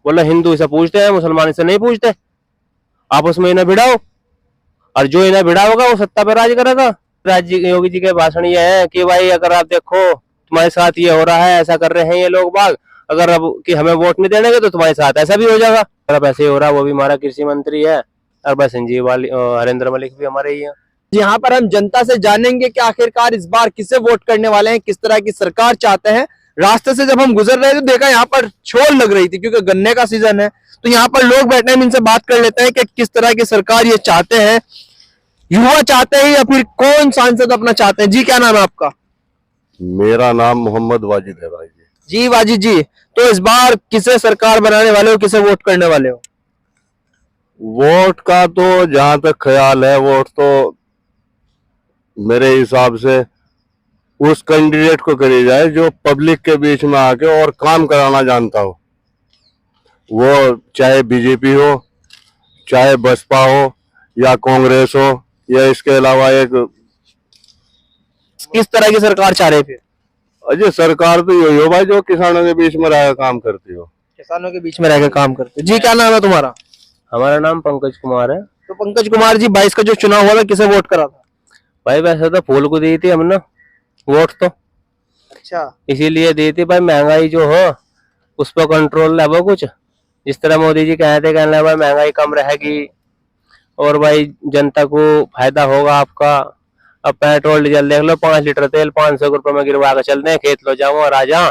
बोला हिंदू से पूछते हैं, मुसलमान से नहीं पूछते, आपस में इन्हें भिड़ाओ, और जो इन्हें भिड़ाओगा वो सत्ता पे राज करेगा। योगी जी के भाषण ये है कि भाई अगर आप देखो तुम्हारे साथ ये हो रहा है, ऐसा कर रहे हैं ये लोग बाग, अगर अब कि हमें वोट नहीं देंगे तो तुम्हारे साथ ऐसा भी हो जाएगा। अगर अब ऐसे ही हो रहा, वो भी हमारा कृषि मंत्री है, और बस संजीव वाली हरेंद्र मलिक भी हमारे ही है। यहाँ पर हम जनता से जानेंगे कि आखिरकार इस बार किसे वोट करने वाले हैं, किस तरह की सरकार चाहते हैं। रास्ते से जब हम गुजर रहे थे तो देखा यहाँ पर शोर लग रही थी, क्योंकि गन्ने का सीजन है। तो यहाँ पर लोग बैठे हैं, इनसे बात कर लेते हैं कि किस तरह की सरकार ये चाहते हैं, युवा चाहते हैं या फिर कौन सांसद अपना चाहते हैं। जी क्या नाम है आपका? मेरा नाम मोहम्मद वाजिद है भाई जी वाजिद जी, तो इस बार किसे सरकार बनाने वाले हो, किसे वोट करने वाले हो? वोट का तो जहां तक ख्याल है, वोट तो मेरे हिसाब से उस कैंडिडेट को करी जाए जो पब्लिक के बीच में आके और काम कराना जानता हो। वो चाहे बीजेपी हो, चाहे बसपा हो, या कांग्रेस हो, या इसके अलावा एक किस तरह की सरकार चाह रहे थे? अजय सरकार तो यही हो भाई जो किसानों के बीच में रहकर काम करती हो। किसानों के बीच में रहकर काम करते। जी क्या नाम है तुम्हारा? हमारा नाम पंकज कुमार है। तो पंकज कुमार जी, 22 का जो चुनाव हुआ था किसे वोट करा था? भाई वैसे तो फूल को दी थी हमने वोट, तो अच्छा, इसीलिए दी थी भाई, महंगाई जो हो उस पर कंट्रोल है वो कुछ, जिस तरह मोदी जी कहते कहने भाई महंगाई कम रहेगी और भाई जनता को फायदा होगा आपका। अब पेट्रोल डीजल देख लो, 5 लीटर तेल 500 रुपए में गिरवा कर चलते हैं, खेत लो जाओ और आ जाओ,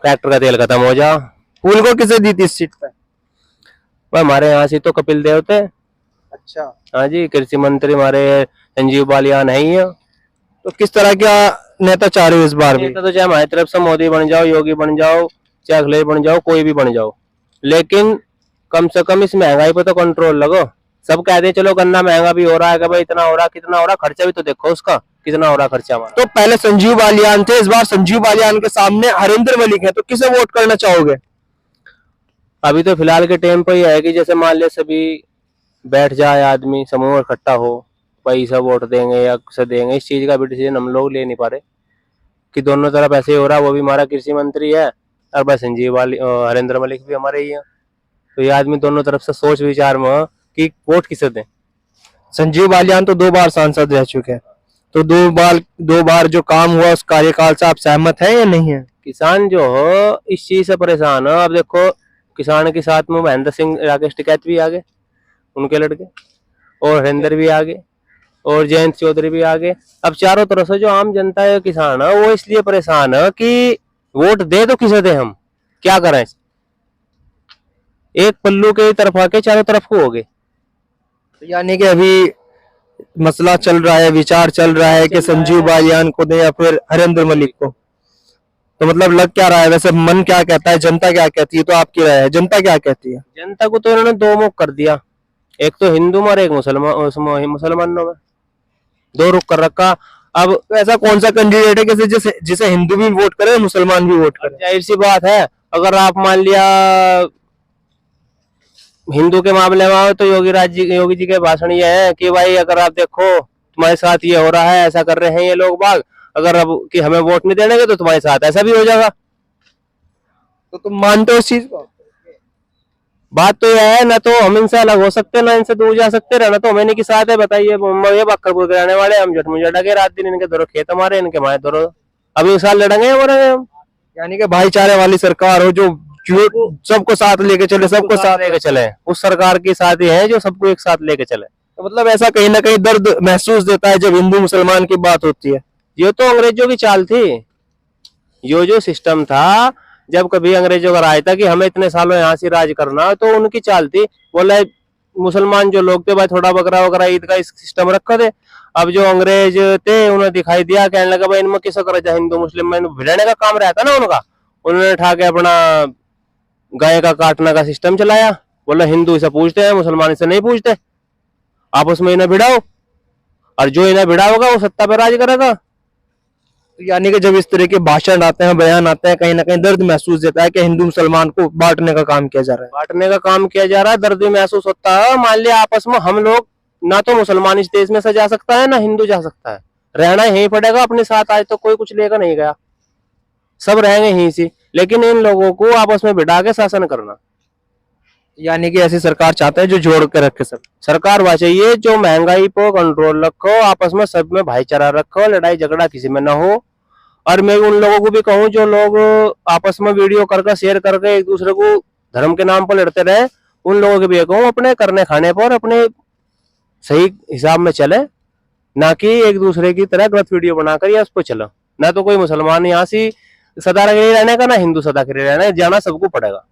ट्रैक्टर का तेल खत्म हो जाओ। फूल को किसे दी थी इस सीट पे? भाई हमारे यहाँ से तो कपिल देव थे। अच्छा, हाँ जी, कृषि मंत्री हमारे संजीव बालियान है ही है। तो किस तरह का नेता चाह रहे हो इस बार भी? नेता तो चाहे हमारी तरफ से मोदी बन जाओ, योगी बन जाओ, चाहे अखिलेश बन जाओ, कोई भी बन जाओ, लेकिन कम से कम इस महंगाई पे तो कंट्रोल लगो। सब कहते हैं चलो गन्ना महंगा भी हो रहा है, कि भाई इतना हो रहा, कितना हो रहा, खर्चा भी तो देखो उसका कितना हो रहा खर्चा हमारा। तो पहले संजीव बालियान थे, इस बार संजीव बालियान के सामने हरेंद्र मलिक है, तो किसे वोट करना चाहोगे? अभी तो फिलहाल के टाइम पर ही है कि जैसे मान लिया सभी बैठ जाए, आदमी समूह इकट्ठा हो, भाई सब वोट देंगे या किसे देंगे, इस चीज का भी डिसीजन हम लोग ले नहीं पा रहे कि दोनों तरफ ऐसे ही हो रहा। वो भी हमारा कृषि मंत्री है और बस संजीव वाली हरेंद्र मलिक भी हमारे ही है, तो ये आदमी दोनों तरफ से सोच विचार में हो कि वोट किसे दें। संजीव बालियान तो 2 बार सांसद रह चुके हैं, तो 2 बार जो काम हुआ उस कार्यकाल से आप सहमत हैं या नहीं है? किसान जो हो इस चीज से परेशान हो। अब देखो किसान के साथ में महेंद्र सिंह राकेश टिकैत भी आगे, उनके लड़के, और हरेंद्र भी आगे, और जयंत चौधरी भी आगे। अब चारों तरफ से जो आम जनता है, किसान है, वो इसलिए परेशान है कि वोट दे तो किसे दे, हम क्या करें, एक पल्लू के तरफ आके चारों तरफ को हो गए। यानी कि अभी मसला चल रहा है, विचार चल रहा है कि संजीव बालियान को दे या फिर हरेंद्र मलिक को। तो मतलब लग क्या रहा है वैसे, मन क्या कहता है, जनता क्या कहती है? तो आपकी राय है, जनता क्या कहती है? जनता को तो इन्होंने दो मुख कर दिया, एक तो हिंदू में और एक मुसलमानों में, दो रुख कर रखा। अब तो ऐसा कौन सा कैंडिडेट है कि जिसे जिसे हिंदू भी वोट करे, मुसलमान भी वोट करे? जाहिर सी बात है, अगर आप मान लिया हिंदू के मामले में आओ तो योगी जी के भाषण ये है कि भाई अगर आप देखो तुम्हारे साथ ये हो रहा है, ऐसा कर रहे हैं ये लोग बाग, अगर अब कि हमें वोट नहीं देंगे तो तुम्हारे साथ ऐसा भी हो जाएगा। तो तुम मानते हो इस चीज को? बात तो यह है, ना तो हम इनसे अलग हो सकते, ना इनसे दूर जा सकते, रहना तो हमें के साथ है। बताइए, ये बक्करपुर के रहने वाले, हम झटमुझट लगे रात दिन, इनके दोनों खेत हमारे, इनके हमारे दोनों, अभी इस साल लड़ेंगे हमारे हम। यानी कि भाईचारे वाली सरकार हो जो सबको साथ लेके चले, सबको साथ लेके चले, उस सरकार के साथ ही है जो सबको एक साथ लेके चले। तो मतलब ऐसा कहीं ना कहीं दर्द महसूस देता है जब हिंदू मुसलमान की बात होती है। ये तो अंग्रेजों की चाल थी, जो सिस्टम था, जब कभी अंग्रेजों का राज था कि हमें इतने सालों यहाँ से राज करना, तो उनकी चाल थी, बोले मुसलमान जो लोग थे भाई थोड़ा बकरा वकरा ईद का सिस्टम रखा थे। अब जो अंग्रेज थे उन्हें दिखाई दिया, कहने लगा भाई इनमें किस कर हिंदू मुस्लिम में भिड़ने का काम रहता ना उनका, उन्होंने उठा के अपना गाय का काटने का सिस्टम चलाया। बोला हिंदू से पूछते हैं, मुसलमान से नहीं पूछते, आपस में इन्हें भिड़ाओ, और जो इन्हें भिड़ाओगा वो सत्ता पे राज करेगा। तो यानी कि जब इस तरह के भाषण आते हैं, बयान आते हैं, कहीं ना कहीं दर्द महसूस देता है कि हिंदू मुसलमान को बांटने का काम किया जा रहा है। बांटने का काम किया जा रहा है, दर्द भी महसूस होता है। मान लिया आपस में हम लोग, ना तो मुसलमान इस देश में से जा सकता है, ना हिंदू जा सकता है, रहना यहीं पड़ेगा अपने साथ। आज तो कोई कुछ लेकर नहीं गया, सब रहेंगे यहीं से, लेकिन इन लोगों को आपस में बिठा के शासन करना, यानी कि ऐसी सरकार चाहते हैं जो जोड़ के रखे सब। सरकार वह चाहिए जो महंगाई को कंट्रोल रखो, आपस में सब में भाईचारा रखो, लड़ाई झगड़ा किसी में ना हो। और मैं उन लोगों को भी कहूँ जो लोग आपस में वीडियो करके शेयर करके एक दूसरे को धर्म के नाम पर लड़ते रहे, उन लोगों के भी कहूँ अपने करने खाने पर अपने सही हिसाब में चले, ना कि एक दूसरे की तरह गलत वीडियो बनाकर या उस पर चलो। ना तो कोई मुसलमान यहाँ से सदा के लिए रहने का, ना हिंदू सदा के लिए रहने, जाना सबको पड़ेगा।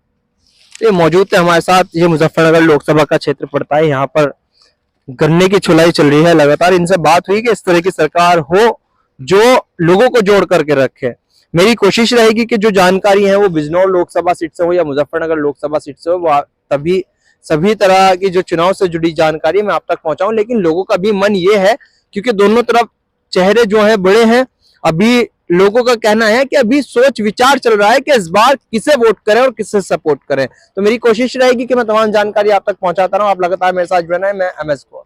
ये मौजूद थे हमारे साथ, ये मुजफ्फरनगर लोकसभा का क्षेत्र पड़ता है, यहाँ पर गन्ने की छुलाई चल रही है लगातार। इनसे बात हुई कि इस तरह की सरकार हो जो लोगों को जोड़ करके रखे। मेरी कोशिश रहेगी कि जो जानकारी है वो बिजनौर लोकसभा सीट से हो या मुजफ्फरनगर लोकसभा सीट से हो, वो तभी सभी तरह की जो चुनाव से जुड़ी जानकारी मैं आप तक पहुंचाऊं। लेकिन लोगों का भी मन ये है, क्योंकि दोनों तरफ चेहरे जो है बड़े हैं, अभी लोगों का कहना है कि अभी सोच विचार चल रहा है कि इस बार किसे वोट करें और किसे सपोर्ट करें। तो मेरी कोशिश रहेगी कि मैं तमाम जानकारी आप तक पहुंचाता रहूं। आप लगातार मेरे साथ जुड़े रहें। मैं MS को